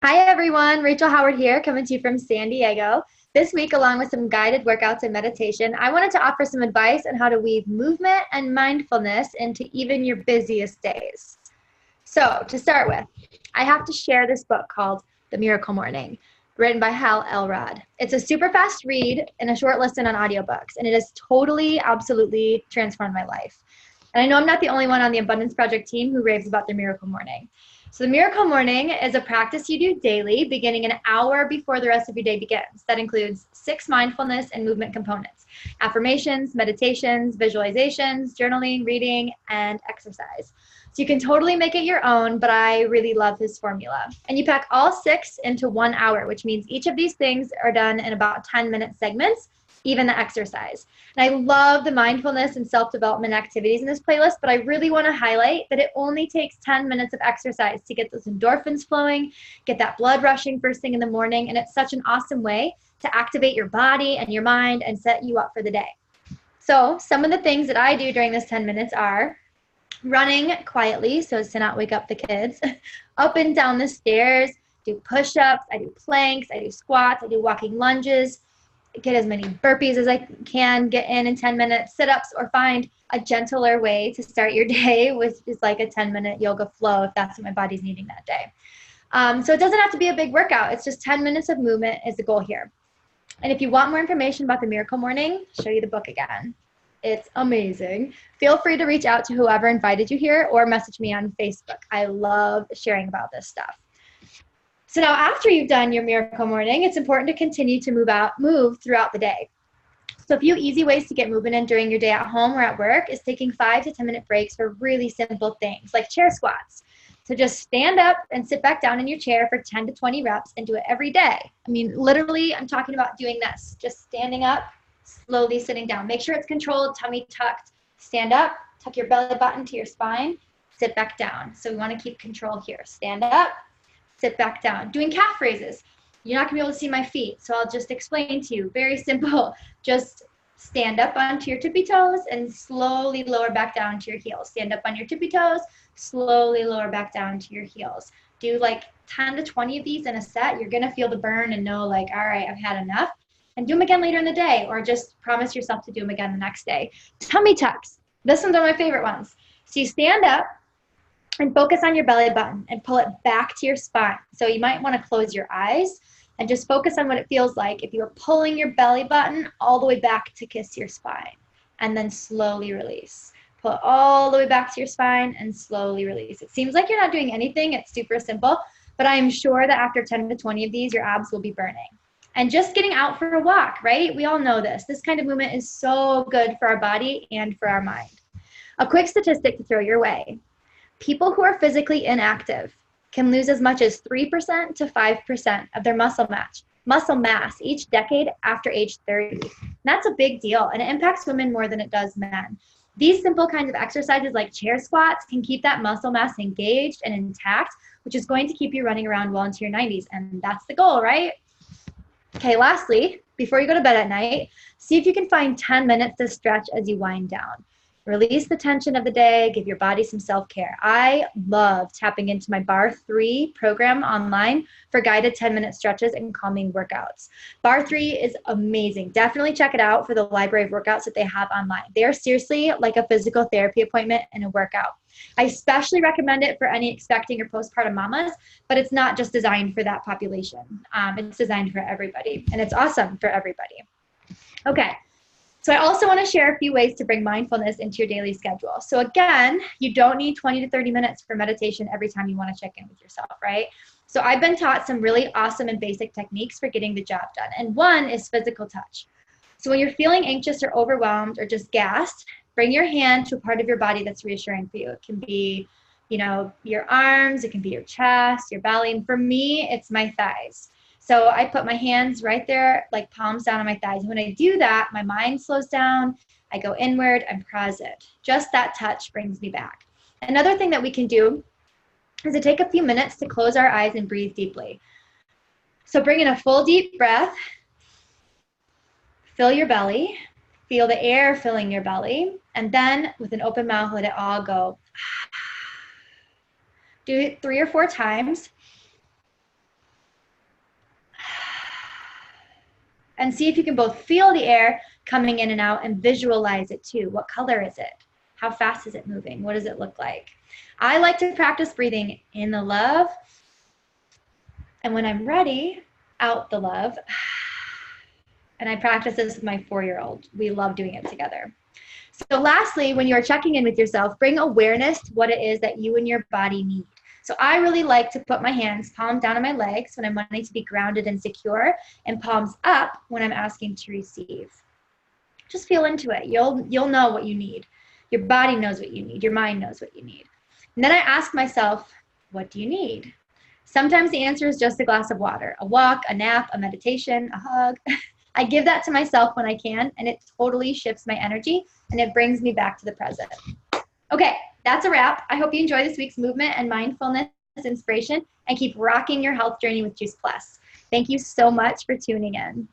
Hi everyone, Rachel Howard here, coming to you from San Diego. This week, along with some guided workouts and meditation, I wanted to offer some advice on how to weave movement and mindfulness into even your busiest days. So, to start with, I have to share this book called The Miracle Morning, written by Hal Elrod. It's a super fast read and a short listen on audiobooks, and it has totally, absolutely transformed my life. And I know I'm not the only one on the Abundance Project team who raves about the Miracle Morning. So the Miracle Morning is a practice you do daily, beginning an hour before the rest of your day begins. That includes 6 mindfulness and movement components: affirmations, meditations, visualizations, journaling, reading, and exercise. So you can totally make it your own, but I really love his formula. And you pack all 6 into 1 hour, which means each of these things are done in about 10-minute segments, even the exercise. And I love the mindfulness and self-development activities in this playlist, but I really want to highlight that it only takes 10 minutes of exercise to get those endorphins flowing, get that blood rushing first thing in the morning, and it's such an awesome way to activate your body and your mind and set you up for the day. So some of the things that I do during this 10 minutes are running quietly so as to not wake up the kids, up and down the stairs, do push-ups, I do planks, I do squats, I do walking lunges, get as many burpees as I can get in 10 minutes, sit-ups, or find a gentler way to start your day, which is like a 10-minute yoga flow if that's what my body's needing that day. So it doesn't have to be a big workout. It's just 10 minutes of movement is the goal here. And if you want more information about the Miracle Morning, I'll show you the book again. It's amazing. Feel free to reach out to whoever invited you here or message me on Facebook. I love sharing about this stuff. So now after you've done your Miracle Morning, it's important to continue to move throughout the day. So a few easy ways to get movement in during your day at home or at work is taking 5 to 10 minute breaks for really simple things like chair squats. So just stand up and sit back down in your chair for 10 to 20 reps and do it every day. I mean, literally, I'm talking about doing this, just standing up, slowly sitting down. Make sure it's controlled, tummy tucked. Stand up, tuck your belly button to your spine, sit back down. So we want to keep control here. Stand up, sit back down. Doing calf raises. You're not going to be able to see my feet, so I'll just explain to you. Very simple. Just stand up onto your tippy toes and slowly lower back down to your heels. Stand up on your tippy toes, slowly lower back down to your heels. Do like 10 to 20 of these in a set. You're going to feel the burn and know like, all right, I've had enough. And do them again later in the day, or just promise yourself to do them again the next day. Tummy tucks. This one's one of my favorite ones. So you stand up and focus on your belly button and pull it back to your spine. So you might want to close your eyes and just focus on what it feels like if you were pulling your belly button all the way back to kiss your spine, and then slowly release. Pull it all the way back to your spine and slowly release. It seems like you're not doing anything. It's super simple, but I am sure that after 10 to 20 of these, your abs will be burning. And just getting out for a walk, right? We all know this. This kind of movement is so good for our body and for our mind. A quick statistic to throw your way. People who are physically inactive can lose as much as 3% to 5% of their muscle mass each decade after age 30. And that's a big deal, and it impacts women more than it does men. These simple kinds of exercises like chair squats can keep that muscle mass engaged and intact, which is going to keep you running around well into your 90s, and that's the goal, right? Okay, lastly, before you go to bed at night, see if you can find 10 minutes to stretch as you wind down. Release the tension of the day, give your body some self-care. I love tapping into my Bar 3 program online for guided 10-minute stretches and calming workouts. Bar 3 is amazing. Definitely check it out for the library of workouts that they have online. They are seriously like a physical therapy appointment and a workout. I especially recommend it for any expecting or postpartum mamas, but it's not just designed for that population. It's designed for everybody, and it's awesome for everybody. Okay. So I also want to share a few ways to bring mindfulness into your daily schedule. So again, you don't need 20 to 30 minutes for meditation every time you want to check in with yourself, right? So I've been taught some really awesome and basic techniques for getting the job done. And one is physical touch. So when you're feeling anxious or overwhelmed or just gassed, bring your hand to a part of your body that's reassuring for you. It can be, your arms, it can be your chest, your belly. And for me, it's my thighs. So I put my hands right there, like palms down on my thighs. And when I do that, my mind slows down. I go inward. I'm present. Just that touch brings me back. Another thing that we can do is to take a few minutes to close our eyes and breathe deeply. So bring in a full deep breath. Fill your belly. Feel the air filling your belly. And then with an open mouth, let it all go. Do it 3 or 4 times. And see if you can both feel the air coming in and out and visualize it too. What color is it? How fast is it moving? What does it look like? I like to practice breathing in the love, and when I'm ready, out the love. And I practice this with my 4-year-old. We love doing it together. So lastly, when you're checking in with yourself, bring awareness to what it is that you and your body need. So I really like to put my hands palm down on my legs when I'm wanting to be grounded and secure, and palms up when I'm asking to receive. Just feel into it. You'll know what you need. Your body knows what you need. Your mind knows what you need. And then I ask myself, what do you need? Sometimes the answer is just a glass of water, a walk, a nap, a meditation, a hug. I give that to myself when I can, and it totally shifts my energy, and it brings me back to the present. Okay, that's a wrap. I hope you enjoy this week's movement and mindfulness inspiration, and keep rocking your health journey with Juice Plus. Thank you so much for tuning in.